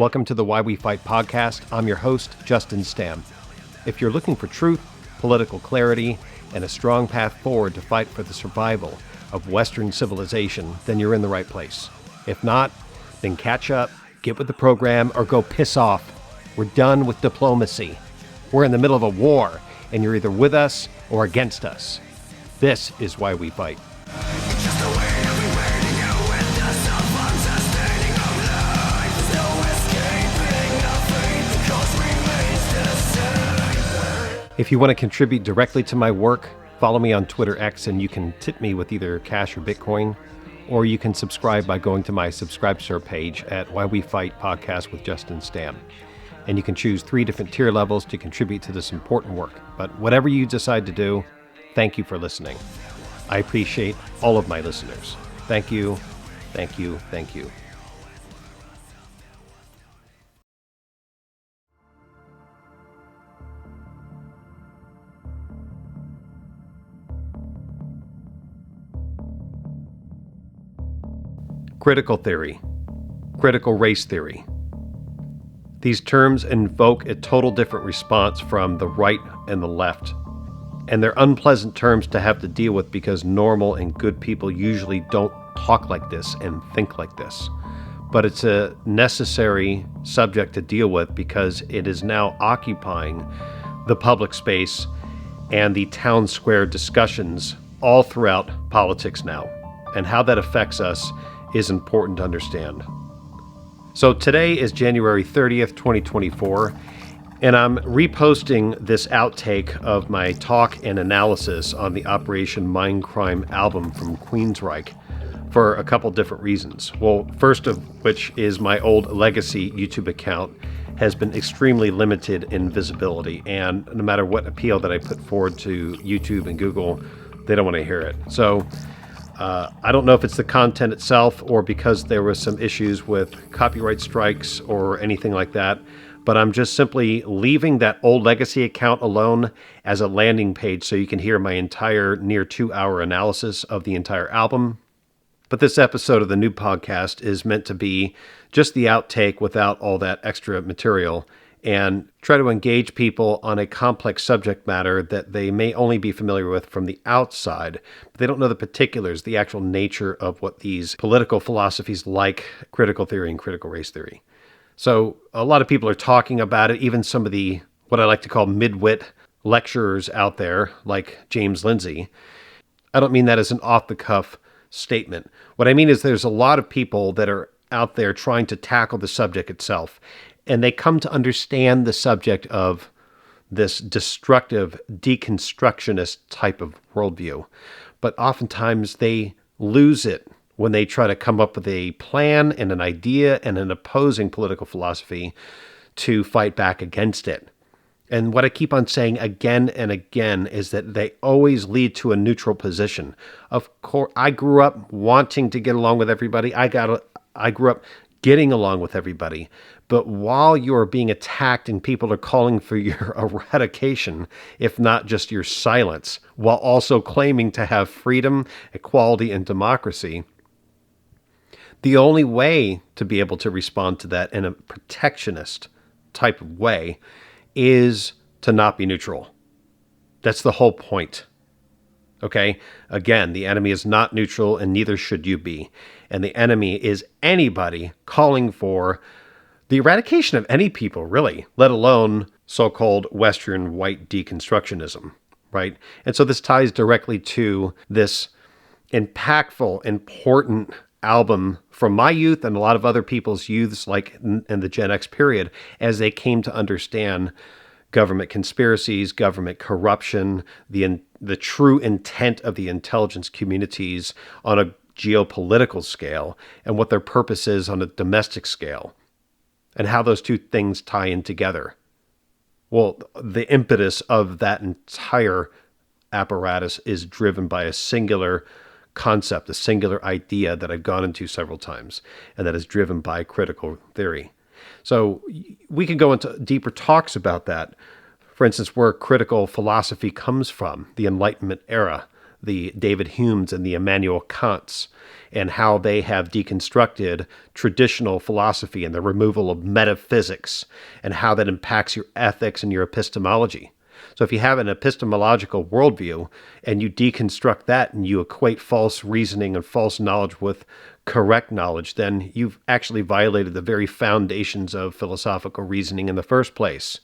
Welcome to the Why We Fight podcast. I'm your host, Justin Stam. If you're looking for truth, political clarity, and a strong path forward to fight for the survival of Western civilization, then you're in the right place. If not, then catch up, get with the program, or go piss off. We're done with diplomacy. We're in the middle of a war, and you're either with us or against us. This is Why We Fight. If you want to contribute directly to my work, follow me on Twitter X and you can tip me with either cash or Bitcoin, or you can subscribe by going to my Subscribestar page at Why We Fight Podcast with Justin Stam. And you can choose 3 different tier levels to contribute to this important work. But whatever you decide to do, thank you for listening. I appreciate all of my listeners. Thank you, thank you, thank you. Critical theory, critical race theory. These terms invoke a total different response from the right and the left. And they're unpleasant terms to have to deal with because normal and good people usually don't talk like this and think like this. But it's a necessary subject to deal with because it is now occupying the public space and the town square discussions all throughout politics now. And how that affects us is important to understand. So today is January 30th, 2024, and I'm reposting this outtake of my talk and analysis on the Operation Mindcrime album from Queensryche for a couple different reasons. Well, first of which is my old legacy YouTube account has been extremely limited in visibility, and no matter what appeal that I put forward to YouTube and Google, they don't want to hear it. So I don't know if it's the content itself or because there was some issues with copyright strikes or anything like that, but I'm just simply leaving that old legacy account alone as a landing page so you can hear my entire near 2-hour analysis of the entire album. But this episode of the new podcast is meant to be just the outtake without all that extra material and try to engage people on a complex subject matter that they may only be familiar with from the outside, but they don't know the particulars, the actual nature of what these political philosophies like critical theory and critical race theory. So a lot of people are talking about it, even some of the, what I like to call mid-wit lecturers out there, like James Lindsay. I don't mean that as an off-the-cuff statement. What I mean is there's a lot of people that are out there trying to tackle the subject itself, and they come to understand the subject of this destructive, deconstructionist type of worldview. But oftentimes they lose it when they try to come up with a plan and an idea and an opposing political philosophy to fight back against it. And what I keep on saying again and again is that they always lead to a neutral position. Of course, I grew up wanting to get along with everybody. I grew up getting along with everybody. But while you're being attacked and people are calling for your eradication, if not just your silence, while also claiming to have freedom, equality, and democracy, the only way to be able to respond to that in a protectionist type of way is to not be neutral. That's the whole point. Okay? Again, the enemy is not neutral and neither should you be. And the enemy is anybody calling for the eradication of any people, really, let alone so-called Western white deconstructionism, right? And so this ties directly to this impactful, important album from my youth and a lot of other people's youths, like in the Gen X period, as they came to understand government conspiracies, government corruption, the true intent of the intelligence communities on a geopolitical scale, and what their purpose is on a domestic scale, and how those two things tie in together. Well, the impetus of that entire apparatus is driven by a singular concept, a singular idea that I've gone into several times, and that is driven by critical theory. So we can go into deeper talks about that. For instance, where critical philosophy comes from, the Enlightenment era, the David Humes and the Immanuel Kants, and how they have deconstructed traditional philosophy and the removal of metaphysics, and how that impacts your ethics and your epistemology. So if you have an epistemological worldview and you deconstruct that and you equate false reasoning and false knowledge with correct knowledge, then you've actually violated the very foundations of philosophical reasoning in the first place,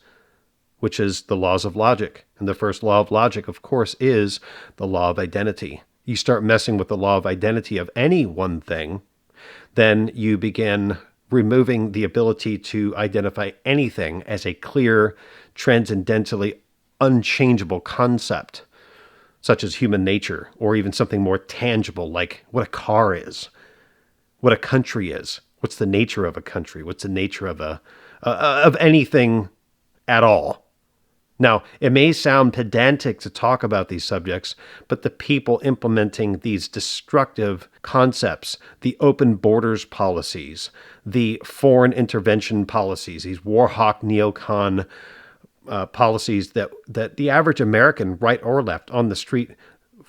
which is the laws of logic. And the first law of logic, of course, is the law of identity. You start messing with the law of identity of any one thing, then you begin removing the ability to identify anything as a clear, transcendentally unchangeable concept, such as human nature, or even something more tangible like what a car is, what a country is, what's the nature of a country, what's the nature of of anything at all. Now, it may sound pedantic to talk about these subjects, but the people implementing these destructive concepts, the open borders policies, the foreign intervention policies, these war hawk neocon policies that the average American, right or left, on the street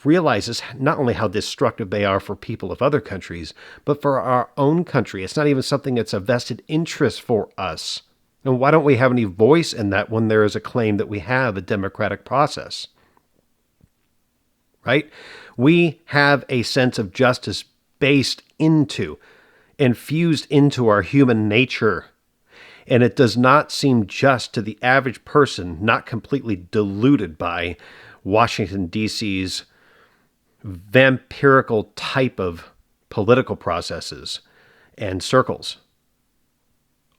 realizes not only how destructive they are for people of other countries, but for our own country. It's not even something that's a vested interest for us. And why don't we have any voice in that when there is a claim that we have a democratic process? Right? We have a sense of justice infused into our human nature. And it does not seem just to the average person, not completely deluded by Washington, D.C.'s vampirical type of political processes and circles.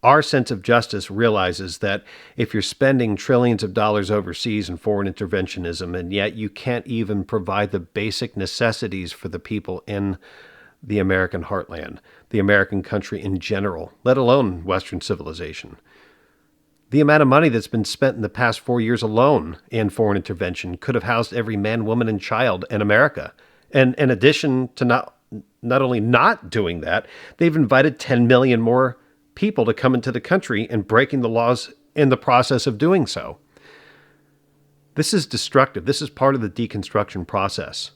Our sense of justice realizes that if you're spending trillions of dollars overseas in foreign interventionism, and yet you can't even provide the basic necessities for the people in the American heartland, the American country in general, let alone Western civilization. The amount of money that's been spent in the past 4 years alone in foreign intervention could have housed every man, woman, and child in America. And in addition to not only not doing that, they've invited 10 million more people to come into the country and breaking the laws in the process of doing so. This is destructive. This is part of the deconstruction process,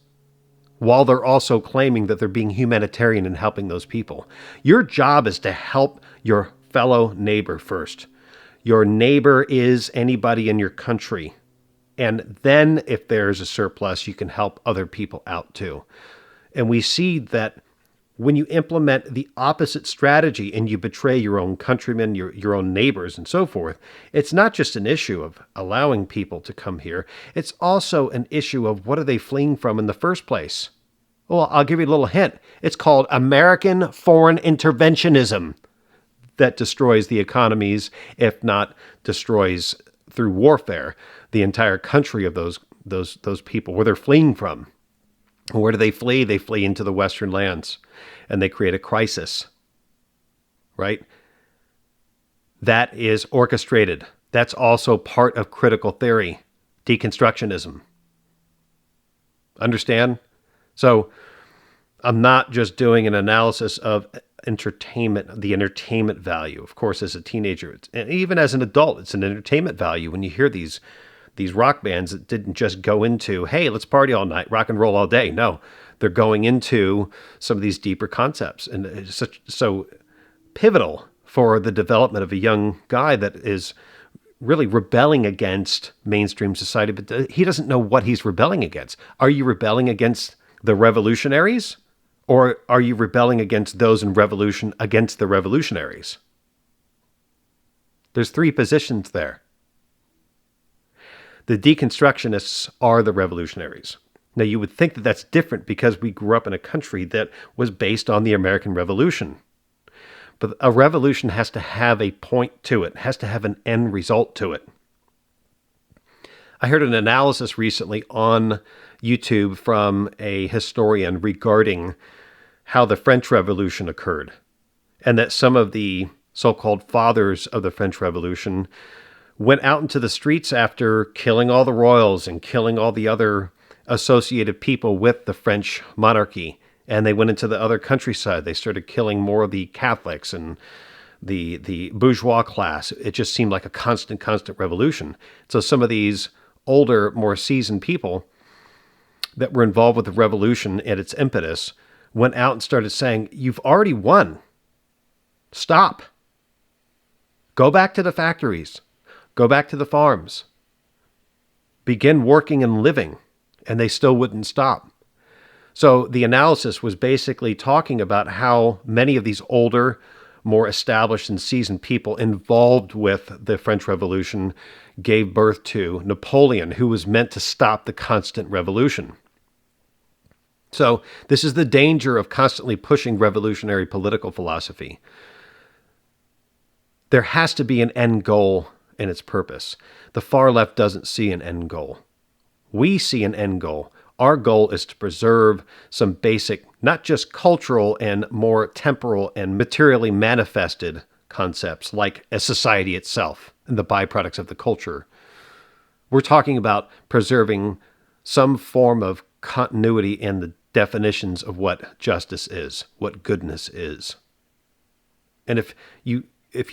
while they're also claiming that they're being humanitarian and helping those people. Your job is to help your fellow neighbor first. Your neighbor is anybody in your country. And then if there's a surplus, you can help other people out too. And we see that when you implement the opposite strategy and you betray your own countrymen, your own neighbors, and so forth, it's not just an issue of allowing people to come here. It's also an issue of what are they fleeing from in the first place? Well, I'll give you a little hint. It's called American foreign interventionism that destroys the economies, if not destroys through warfare, the entire country of those people, where they're fleeing from. Where do they flee? They flee into the Western lands, and they create a crisis, right? That is orchestrated. That's also part of critical theory, deconstructionism. Understand? So I'm not just doing an analysis of entertainment, the entertainment value. Of course, as a teenager, and even as an adult, it's an entertainment value when you hear these rock bands that didn't just go into, hey, let's party all night, rock and roll all day. No, they're going into some of these deeper concepts. And it's so pivotal for the development of a young guy that is really rebelling against mainstream society, but he doesn't know what he's rebelling against. Are you rebelling against the revolutionaries, or are you rebelling against those in revolution against the revolutionaries? There's three positions there. The deconstructionists are the revolutionaries. Now, you would think that that's different because we grew up in a country that was based on the American Revolution. But a revolution has to have a point to it, has to have an end result to it. I heard an analysis recently on YouTube from a historian regarding how the French Revolution occurred, and that some of the so-called fathers of the French Revolution went out into the streets after killing all the royals and killing all the other associated people with the French monarchy. And they went into the other countryside. They started killing more of the Catholics and the bourgeois class. It just seemed like a constant revolution. So some of these older, more seasoned people that were involved with the revolution and its impetus went out and started saying, you've already won. Stop. Go back to the factories. Go back to the farms. Begin working and living. And they still wouldn't stop. So the analysis was basically talking about how many of these older, more established and seasoned people involved with the French Revolution gave birth to Napoleon, who was meant to stop the constant revolution. So this is the danger of constantly pushing revolutionary political philosophy. There has to be an end goal in its purpose. The far left doesn't see an end goal. We see an end goal. Our goal is to preserve some basic, not just cultural and more temporal and materially manifested concepts like a society itself and the byproducts of the culture. We're talking about preserving some form of continuity in the definitions of what justice is, what goodness is. And if you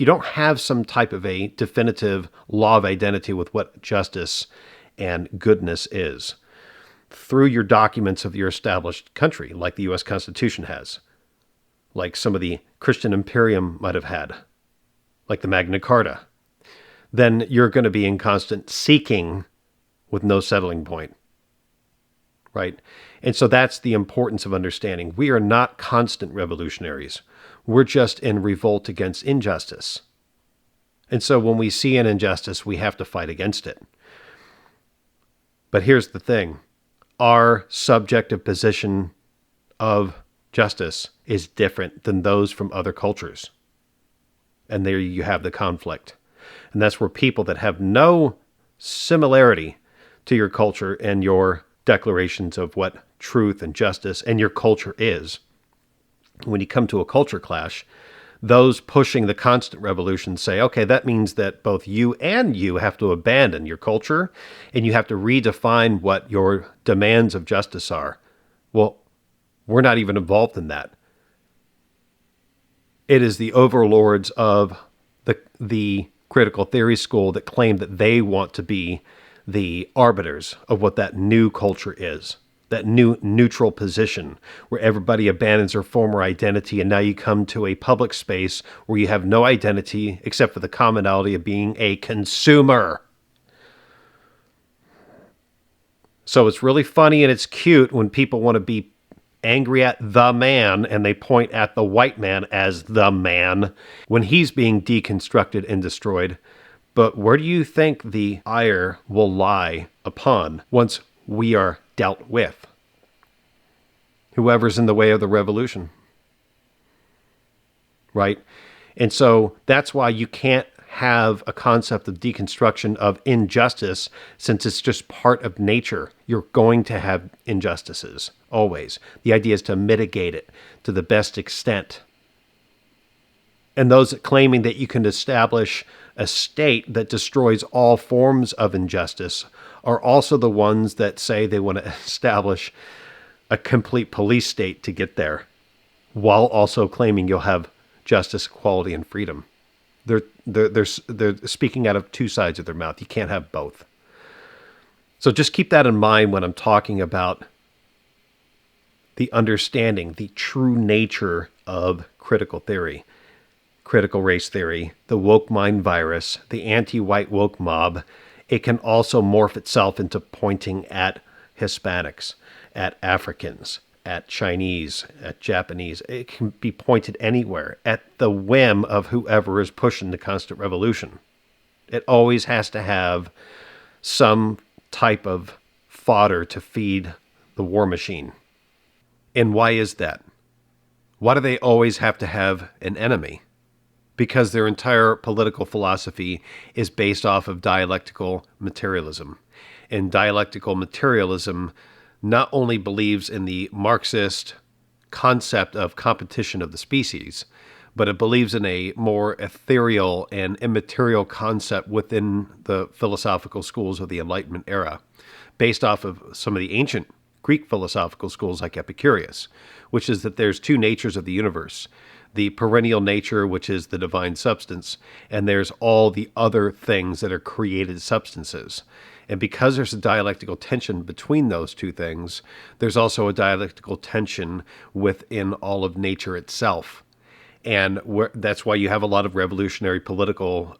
don't have some type of a definitive law of identity with what justice and goodness is, through your documents of your established country, like the U.S. Constitution has, like some of the Christian Imperium might have had, like the Magna Carta, then you're going to be in constant seeking with no settling point, right? And so that's the importance of understanding. We are not constant revolutionaries. We're just in revolt against injustice. And so when we see an injustice, we have to fight against it. But here's the thing. Our subjective position of justice is different than those from other cultures. And there you have the conflict. And that's where people that have no similarity to your culture and your declarations of what truth and justice and your culture is, when you come to a culture clash, those pushing the constant revolution say, okay, that means that both you and you have to abandon your culture and you have to redefine what your demands of justice are. Well, we're not even involved in that. It is the overlords of the critical theory school that claim that they want to be the arbiters of what that new culture is. That new neutral position where everybody abandons their former identity and now you come to a public space where you have no identity except for the commonality of being a consumer. So it's really funny and it's cute when people want to be angry at the man and they point at the white man as the man when he's being deconstructed and destroyed. But where do you think the ire will lie upon once we are dealt with? Whoever's in the way of the revolution. Right? And so that's why you can't have a concept of deconstruction of injustice since it's just part of nature. You're going to have injustices, always. The idea is to mitigate it to the best extent. And those claiming that you can establish a state that destroys all forms of injustice are also the ones that say they want to establish a complete police state to get while also claiming you'll have justice, equality, and freedom. They're speaking out of two sides of their mouth. You can't have both. So just keep that in mind when I'm talking about the understanding, the true nature of critical theory, critical race theory, the woke mind virus, the anti-white woke mob. It can also morph itself into pointing at Hispanics, at Africans, at Chinese, at Japanese. It can be pointed anywhere at the whim of whoever is pushing the constant revolution. It always has to have some type of fodder to feed the war machine. And why is that? Why do they always have to have an enemy? Because their entire political philosophy is based off of dialectical materialism. And dialectical materialism not only believes in the Marxist concept of competition of the species, but it believes in a more ethereal and immaterial concept within the philosophical schools of the Enlightenment era, based off of some of the ancient Greek philosophical schools like Epicurus, which is that there's two natures of the universe. The perennial nature, which is the divine substance, and there's all the other things that are created substances. And because there's a dialectical tension between those two things, there's also a dialectical tension within all of nature itself. And that's why you have a lot of revolutionary political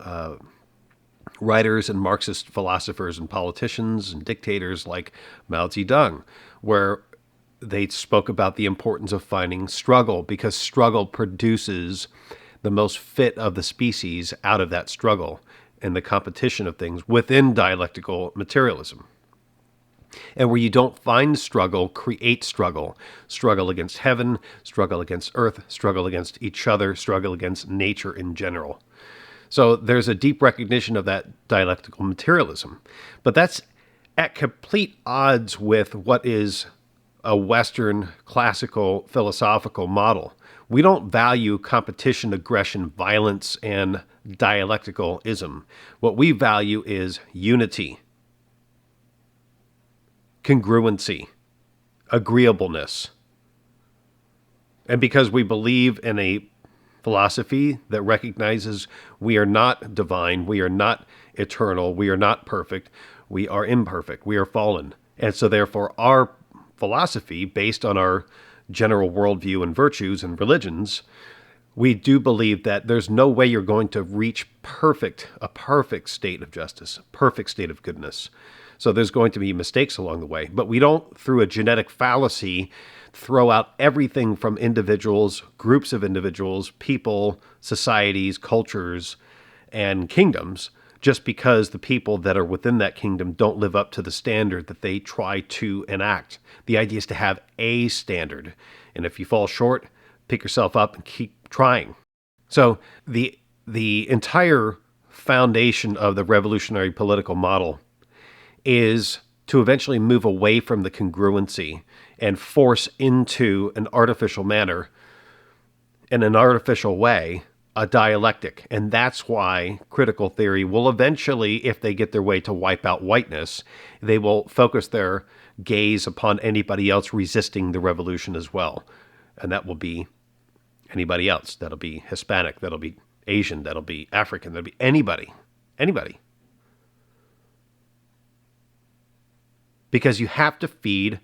writers and Marxist philosophers and politicians and dictators like Mao Zedong, where they spoke about the importance of finding struggle, because struggle produces the most fit of the species out of that struggle and the competition of things within dialectical materialism. And where you don't find struggle, create struggle. Struggle against heaven, struggle against earth, struggle against each other, struggle against nature in general. So there's a deep recognition of that dialectical materialism. But that's at complete odds with what is a Western classical philosophical model. We don't value competition, aggression, violence, and dialecticalism. What we value is unity, congruency, agreeableness. And because we believe in a philosophy that recognizes we are not divine, we are not eternal, we are not perfect, we are imperfect, we are fallen. And so therefore our philosophy, based on our general worldview and virtues and religions, we do believe that there's no way you're going to reach a perfect state of justice, a perfect state of goodness. So there's going to be mistakes along the way. But we don't, through a genetic fallacy, throw out everything from individuals, groups of individuals, people, societies, cultures, and kingdoms, just because the people that are within that kingdom don't live up to the standard that they try to enact. The idea is to have a standard. And if you fall short, pick yourself up and keep trying. So the entire foundation of the revolutionary political model is to eventually move away from the congruency and force into an artificial manner, in an artificial way, a dialectic. And that's why critical theory will eventually, if they get their way to wipe out whiteness, they will focus their gaze upon anybody else resisting the revolution as well. And that will be anybody else. That'll be Hispanic, that'll be Asian, that'll be African, that'll be anybody. Because you have to feed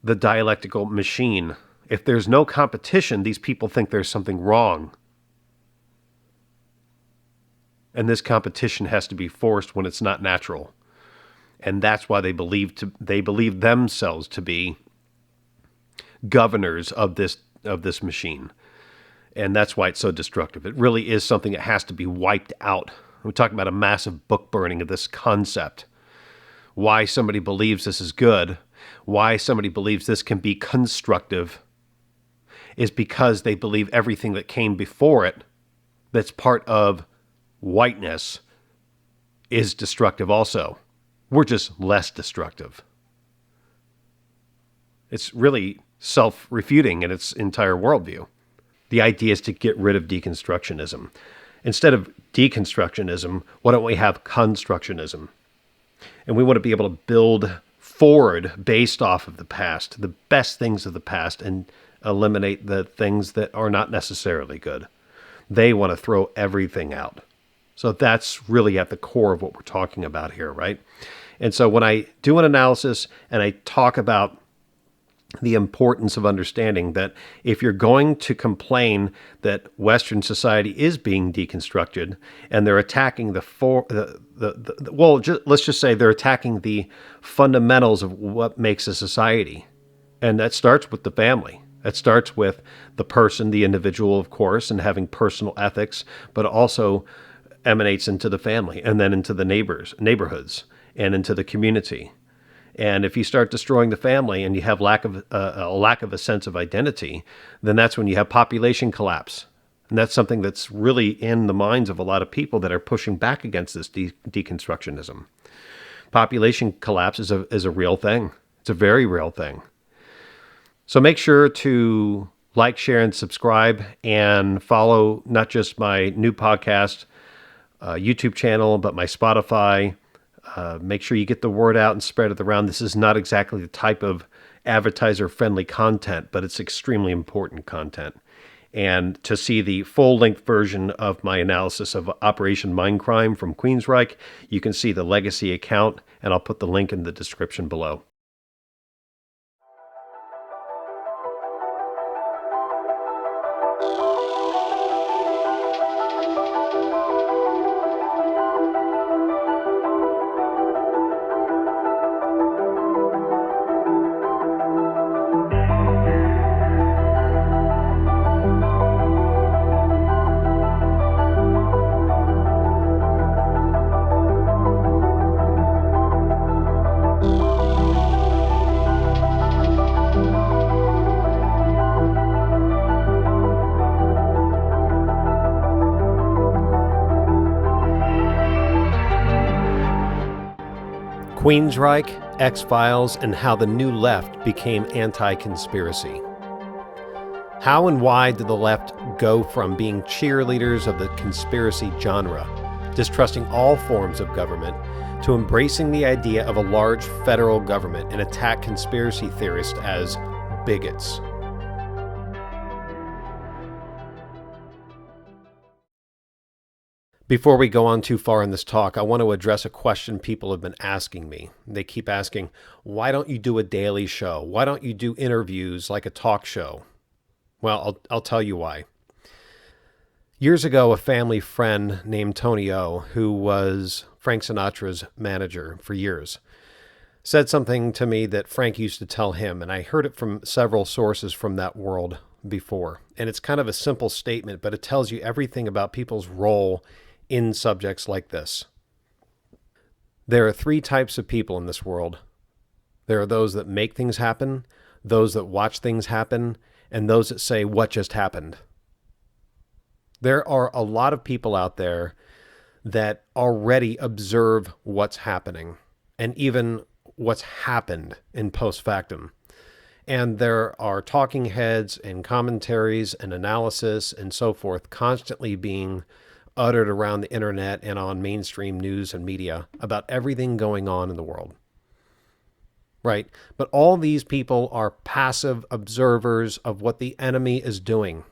the dialectical machine. If there's no competition, these people think there's something wrong. And this competition has to be forced when it's not natural. And that's why they believe themselves to be governors of this machine. And that's why it's so destructive. It really is something that has to be wiped out. We're talking about a massive book burning of this concept. Why somebody believes this is good, why somebody believes this can be constructive, is because they believe everything that came before it, that's part of whiteness, is destructive also. We're just less destructive. It's really self-refuting in its entire worldview. The idea is to get rid of deconstructionism. Instead of deconstructionism, why don't we have constructionism? And we want to be able to build forward based off of the past, the best things of the past, and eliminate the things that are not necessarily good. They want to throw everything out. So that's really at the core of what we're talking about here, right? And so when I do an analysis and I talk about the importance of understanding that if you're going to complain that Western society is being deconstructed and they're attacking let's just say they're attacking the fundamentals of what makes a society. And that starts with the family. That starts with the person, the individual, of course, and having personal ethics, but also emanates into the family and then into the neighborhoods and into the community. And if you start destroying the family and you have a lack of a sense of identity, then that's when you have population collapse. And that's something that's really in the minds of a lot of people that are pushing back against this deconstructionism. Population collapse is a real thing. It's a very real thing. So make sure to like, share, and subscribe, and follow not just my new podcast, YouTube channel, but my Spotify. Make sure you get the word out and spread it around. This is not exactly the type of advertiser-friendly content, but it's extremely important content. And to see the full-length version of my analysis of Operation Mindcrime from Queensryche, you can see the legacy account and I'll put the link in the description below. Queensryche, X-Files, and how the New Left became anti-conspiracy. How and why did the left go from being cheerleaders of the conspiracy genre, distrusting all forms of government, to embracing the idea of a large federal government and attack conspiracy theorists as bigots? Before we go on too far in this talk, I want to address a question people have been asking me. They keep asking, why don't you do a daily show? Why don't you do interviews like a talk show? Well, I'll tell you why. Years ago, a family friend named Tony O, who was Frank Sinatra's manager for years, said something to me that Frank used to tell him, and I heard it from several sources from that world before. And it's kind of a simple statement, but it tells you everything about people's role in subjects like this. There are three types of people in this world. There are those that make things happen, those that watch things happen, and those that say, what just happened? There are a lot of people out there that already observe what's happening and even what's happened in post factum. And there are talking heads and commentaries and analysis and so forth constantly being uttered around the internet and on mainstream news and media about everything going on in the world. Right? But all these people are passive observers of what the enemy is doing.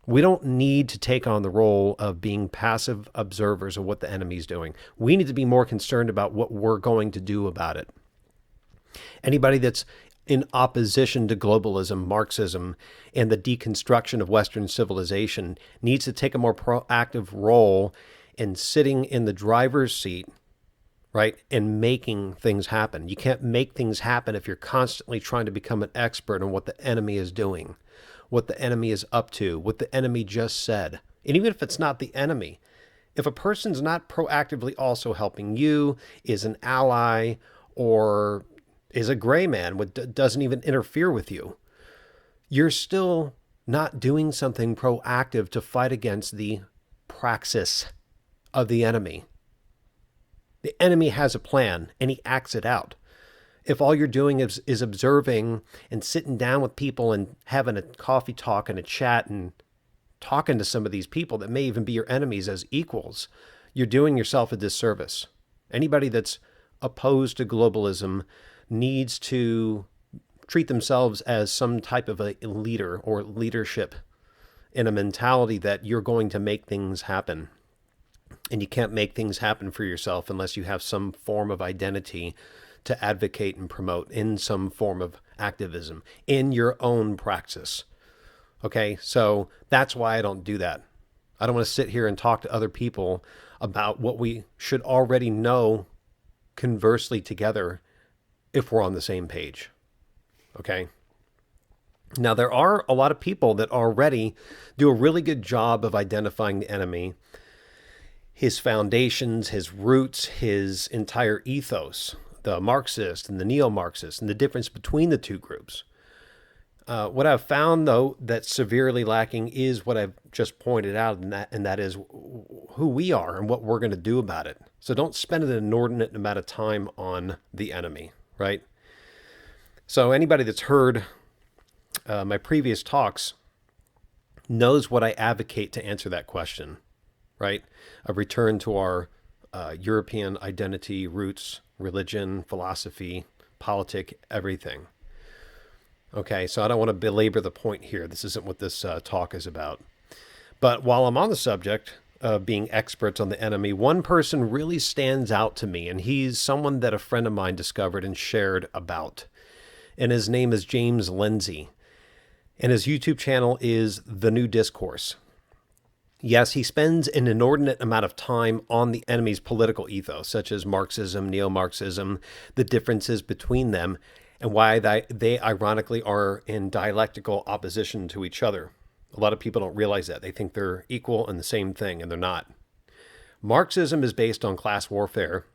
We don't need to take on the role of being passive observers of what the enemy is doing. We need to be more concerned about what we're going to do about it. Anybody that's in opposition to globalism, Marxism, and the deconstruction of Western civilization needs to take a more proactive role in sitting in the driver's seat, right, and making things happen. You can't make things happen if you're constantly trying to become an expert on what the enemy is doing, what the enemy is up to, what the enemy just said. And even if it's not the enemy, if a person's not proactively also helping you, is an ally, or is a gray man, doesn't even interfere with you, you're still not doing something proactive to fight against the praxis of the enemy. The enemy has a plan and he acts it out. If all you're doing is observing and sitting down with people and having a coffee talk and a chat and talking to some of these people that may even be your enemies as equals, you're doing yourself a disservice. Anybody that's opposed to globalism needs to treat themselves as some type of a leader or leadership in a mentality that you're going to make things happen. And you can't make things happen for yourself unless you have some form of identity to advocate and promote in some form of activism in your own praxis. Okay, so that's why I don't do that. I don't want to sit here and talk to other people about what we should already know conversely together if we're on the same page. Okay. Now, there are a lot of people that already do a really good job of identifying the enemy, his foundations, his roots, his entire ethos, the Marxist and the neo-Marxist, and the difference between the two groups. What I've found, though, that's severely lacking is what I've just pointed out, and that is who we are and what we're going to do about it. So don't spend an inordinate amount of time on the enemy, right? So anybody that's heard my previous talks knows what I advocate to answer that question, right? A return to our European identity, roots, religion, philosophy, politic, everything. Okay, so I don't want to belabor the point here. This isn't what this talk is about. But while I'm on the subject, of being experts on the enemy, one person really stands out to me, and he's someone that a friend of mine discovered and shared about. And his name is James Lindsay. And his YouTube channel is The New Discourse. Yes, he spends an inordinate amount of time on the enemy's political ethos, such as Marxism, neo-Marxism, the differences between them, and why they ironically are in dialectical opposition to each other. A lot of people don't realize that. They think they're equal and the same thing, and they're not. Marxism is based on class warfare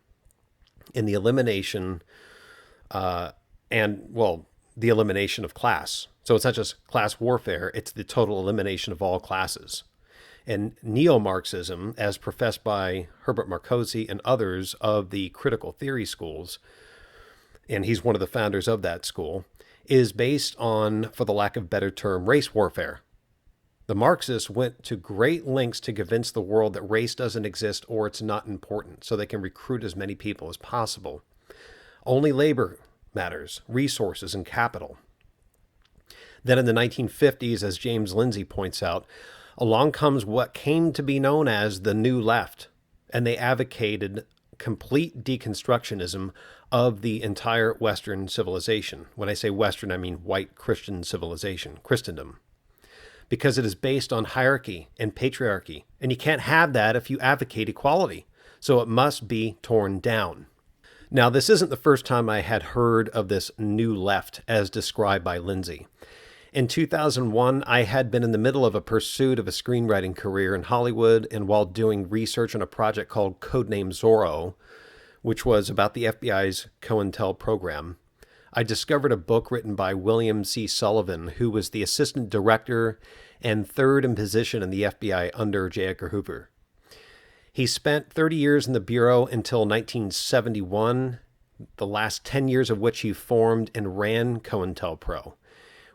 and the elimination the elimination of class. So it's not just class warfare, it's the total elimination of all classes. And neo-Marxism, as professed by Herbert Marcuse and others of the critical theory schools, and he's one of the founders of that school, is based on, for the lack of a better term, race warfare. The Marxists went to great lengths to convince the world that race doesn't exist or it's not important, so they can recruit as many people as possible. Only labor matters, resources, and capital. Then in the 1950s, as James Lindsay points out, along comes what came to be known as the New Left, and they advocated complete deconstructionism of the entire Western civilization. When I say Western, I mean white Christian civilization, Christendom, because it is based on hierarchy and patriarchy, and you can't have that if you advocate equality, so it must be torn down. Now, this isn't the first time I had heard of this New Left as described by Lindsay. In 2001, I had been in the middle of a pursuit of a screenwriting career in Hollywood, and while doing research on a project called Codename Zorro, which was about the FBI's COINTEL program, I discovered a book written by William C. Sullivan, who was the assistant director and third in position in the FBI under J. Edgar Hoover. He spent 30 years in the Bureau until 1971, the last 10 years of which he formed and ran COINTELPRO,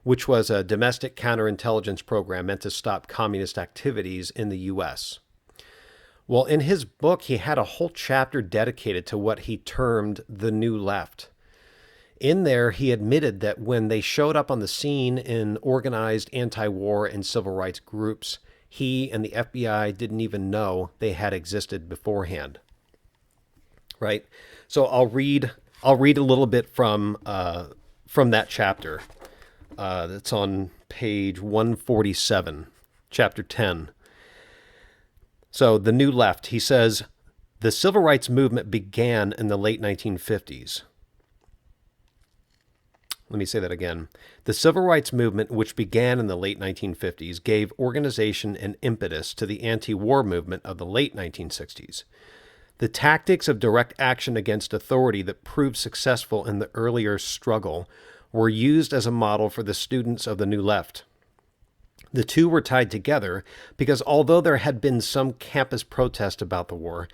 which was a domestic counterintelligence program meant to stop communist activities in the U.S. Well, in his book, he had a whole chapter dedicated to what he termed the New Left. In there, he admitted that when they showed up on the scene in organized anti-war and civil rights groups, he and the FBI didn't even know they had existed beforehand. Right? So I'll read a little bit from that chapter. That's on page 147, chapter 10. So the New Left, he says, the civil rights movement began in the late 1950s. Let me say that again. The civil rights movement, which began in the late 1950s, gave organization and impetus to the anti-war movement of the late 1960s. The tactics of direct action against authority that proved successful in the earlier struggle were used as a model for the students of the New Left. The two were tied together because although there had been some campus protest about the war,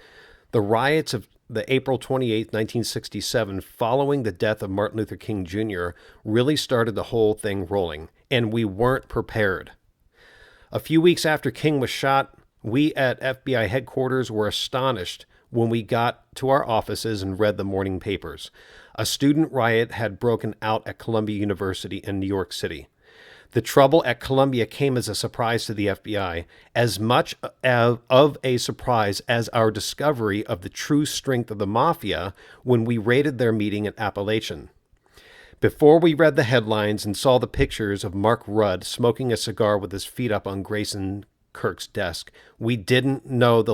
the riots of the April 28, 1967, following the death of Martin Luther King Jr., really started the whole thing rolling, and we weren't prepared. A few weeks after King was shot, we at FBI headquarters were astonished when we got to our offices and read the morning papers. A student riot had broken out at Columbia University in New York City. The trouble at Columbia came as a surprise to the FBI, as much of a surprise as our discovery of the true strength of the mafia when we raided their meeting in Appalachian. Before we read the headlines and saw the pictures of Mark Rudd smoking a cigar with his feet up on Grayson Kirk's desk, we didn't know the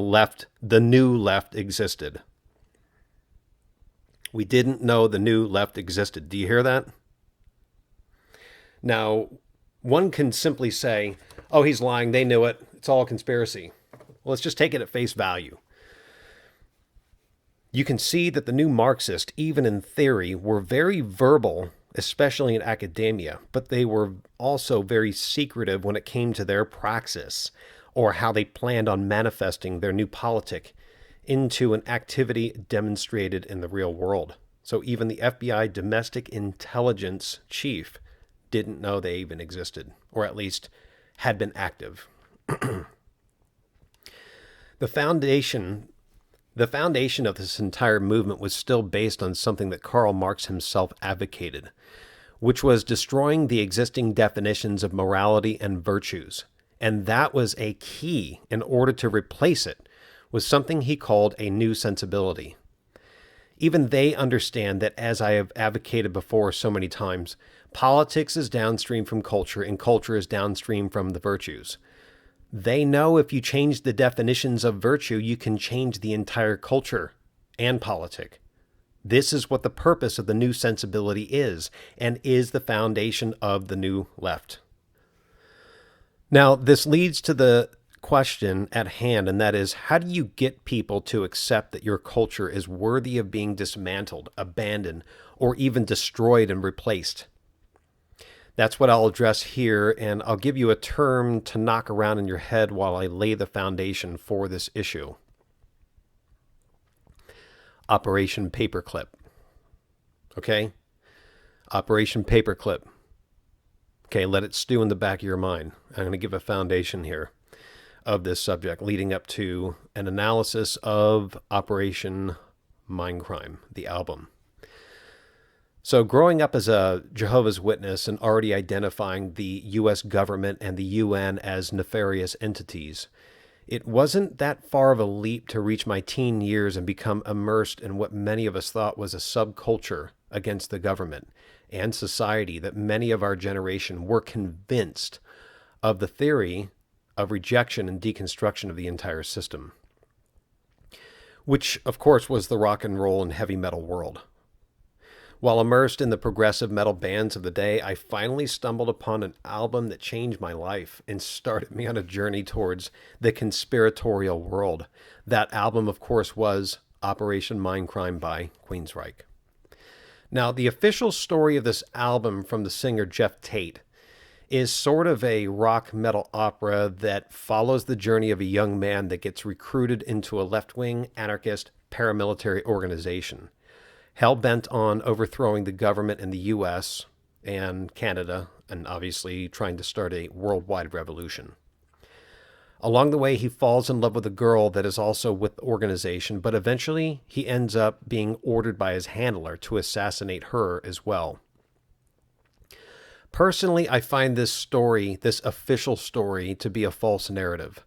New Left existed. We didn't know the New Left existed. Do you hear that? Now, one can simply say, oh, he's lying, they knew it, it's all a conspiracy. Well, let's just take it at face value. You can see that the new Marxists, even in theory, were very verbal, especially in academia, but they were also very secretive when it came to their praxis, or how they planned on manifesting their new politic into an activity demonstrated in the real world. So even the FBI domestic intelligence chief didn't know they even existed, or at least had been active. The foundation of this entire movement was still based on something that Karl Marx himself advocated, which was destroying the existing definitions of morality and virtues And that was a key in order to replace it with something he called a new sensibility. Even they understand that, as I have advocated before so many times, politics is downstream from culture and culture is downstream from the virtues. They know if you change the definitions of virtue, you can change the entire culture and politic. This is what the purpose of the new sensibility is, and is the foundation of the new left. Now, this leads to the question at hand, and that is, how do you get people to accept that your culture is worthy of being dismantled, abandoned, or even destroyed and replaced? That's what I'll address here, and I'll give you a term to knock around in your head while I lay the foundation for this issue. Operation Paperclip. Okay? Operation Paperclip. Okay, let it stew in the back of your mind. I'm going to give a foundation here of this subject leading up to an analysis of Operation Mindcrime, the album. So growing up as a Jehovah's Witness and already identifying the U.S. government and the UN as nefarious entities, it wasn't that far of a leap to reach my teen years and become immersed in what many of us thought was a subculture against the government and society, that many of our generation were convinced of the theory of rejection and deconstruction of the entire system, which, of course, was the rock and roll and heavy metal world. While immersed in the progressive metal bands of the day, I finally stumbled upon an album that changed my life and started me on a journey towards the conspiratorial world. That album, of course, was Operation Mindcrime by Queensryche. Now, the official story of this album from the singer Jeff Tate is sort of a rock metal opera that follows the journey of a young man that gets recruited into a left-wing anarchist paramilitary organization, hell-bent on overthrowing the government in the U.S. and Canada, and obviously trying to start a worldwide revolution. Along the way, he falls in love with a girl that is also with the organization, but eventually he ends up being ordered by his handler to assassinate her as well. Personally, I find this story, this official story, to be a false narrative.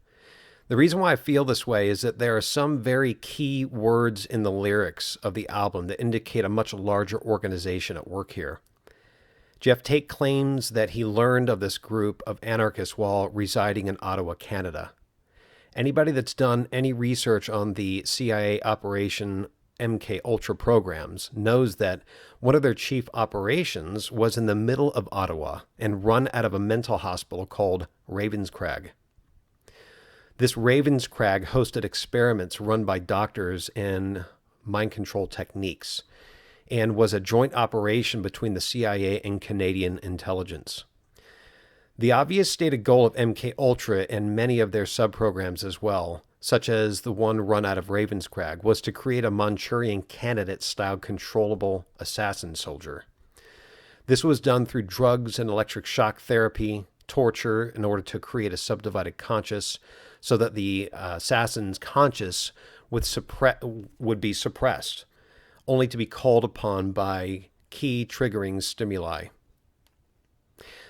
The reason why I feel this way is that there are some very key words in the lyrics of the album that indicate a much larger organization at work here. Jeff Tate claims that he learned of this group of anarchists while residing in Ottawa, Canada. Anybody that's done any research on the CIA Operation MKULTRA programs knows that one of their chief operations was in the middle of Ottawa and run out of a mental hospital called Ravenscrag. This Ravenscrag hosted experiments run by doctors in mind control techniques and was a joint operation between the CIA and Canadian intelligence. The obvious stated goal of MKUltra and many of their subprograms as well, such as the one run out of Ravenscrag, was to create a Manchurian candidate-style controllable assassin soldier. This was done through drugs and electric shock therapy, torture, in order to create a subdivided conscious, so that the assassin's conscious would be suppressed, only to be called upon by key triggering stimuli.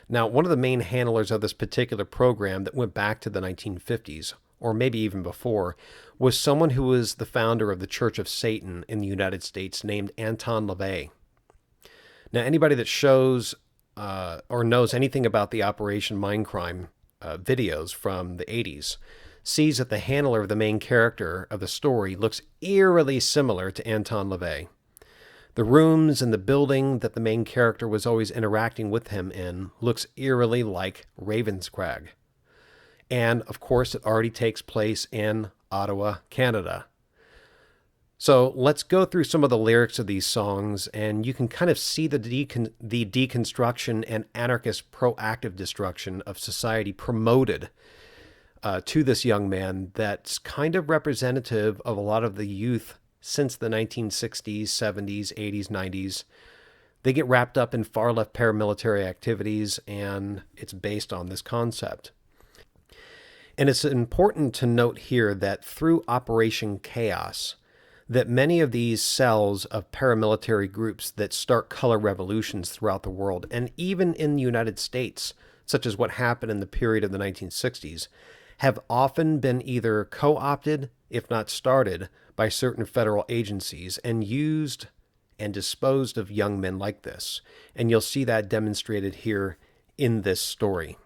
Now, one of the main handlers of this particular program that went back to the 1950s, or maybe even before, was someone who was the founder of the Church of Satan in the United States named Anton LaVey. Now, anybody that shows or knows anything about the Operation Mindcrime videos from the 80s sees that the handler of the main character of the story looks eerily similar to Anton LaVey. The rooms and the building that the main character was always interacting with him in looks eerily like Ravenscrag. And, of course, it already takes place in Ottawa, Canada. So let's go through some of the lyrics of these songs, and you can kind of see the deconstruction and anarchist proactive destruction of society promoted to this young man that's kind of representative of a lot of the youth since the 1960s, 70s, 80s, 90s. They get wrapped up in far-left paramilitary activities, and it's based on this concept. And it's important to note here that through Operation Chaos, that many of these cells of paramilitary groups that start color revolutions throughout the world, and even in the United States, such as what happened in the period of the 1960s, have often been either co-opted, if not started, by certain federal agencies and used and disposed of young men like this. And you'll see that demonstrated here in this story.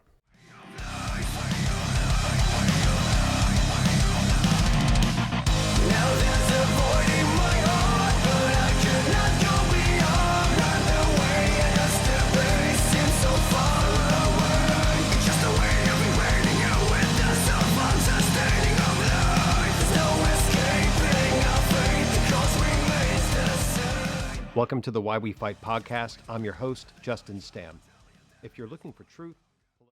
Welcome to the Why We Fight podcast. I'm your host, Justin Stam. If you're looking for truth,